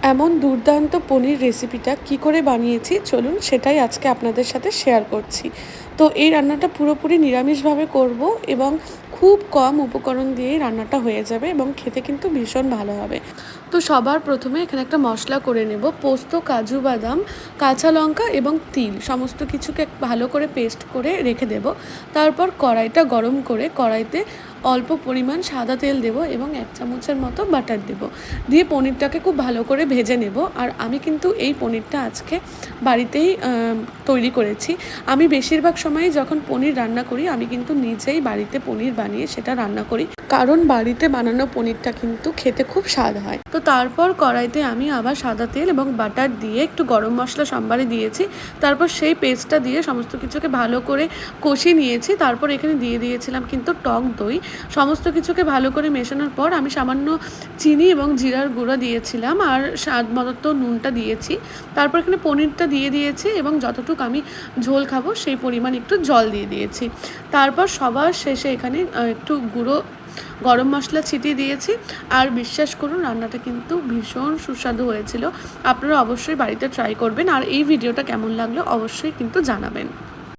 এমন দুর্দান্ত পনির রেসিপিটা কি করে বানিয়েছি চলুন সেটাই আজকে আপনাদের সাথে শেয়ার করছি। তো এই রান্নাটা পুরোপুরি নিরামিষভাবে করব এবং খুব কম উপকরণ দিয়েই রান্নাটা হয়ে যাবে এবং খেতে কিন্তু ভীষণ ভালো হবে। তো সবার প্রথমে এখানে একটা মশলা করে নেব। পোস্ত, কাজু বাদাম, কাঁচা লঙ্কা এবং তিল সমস্ত কিছুকে ভালো করে পেস্ট করে রেখে দেব। তারপর কড়াইটা গরম করে কড়াইতে অল্প পরিমাণ সাদা তেল দেব এবং 1 চামচের মতো বাটার দেব। দিয়ে পনিরটাকে খুব ভালো করে ভেজে নেব। আর আমি কিন্তু এই পনিরটা আজকে বাড়িতেই তৈরি করেছি। আমি বেশিরভাগ সময়ই যখন পনির রান্না করি আমি কিন্তু নিজেই বাড়িতে পনির বানিয়ে সেটা রান্না করি, কারণ বাড়িতে বানানো পনিরটা কিন্তু খেতে খুব স্বাদ হয়। তো তারপর কড়াইতে আমি আবার সাদা তেল এবং বাটার দিয়ে একটু গরম মশলা সম্বারে দিয়েছি। তারপর সেই পেস্টটা দিয়ে সমস্ত কিছুকে ভালো করে কষিয়ে নিয়েছি। তারপর এখানে দিয়ে দিয়েছিলাম কিন্তু টক দই। সমস্ত কিছুকে ভালো করে মেশানোর পর আমি সামান্য চিনি এবং জিরার গুঁড়ো দিয়েছিলাম আর স্বাদ মতো নুনটা দিয়েছি। তারপর এখানে পনিরটা দিয়ে দিয়েছি এবং যতটুকু আমি ঝোল খাবো সেই পরিমাণ একটু জল দিয়ে দিয়েছি। তারপর সবার শেষে এখানে একটু গুঁড়ো গরম মশলা ছিটিয়ে দিয়েছি। আর বিশ্বাস করুন রান্নাটা কিন্তু ভীষণ সুস্বাদু হয়েছিল। আপনারা অবশ্যই বাড়িতে ট্রাই করবেন আর এই ভিডিওটা কেমন লাগলো অবশ্যই কিন্তু জানাবেন।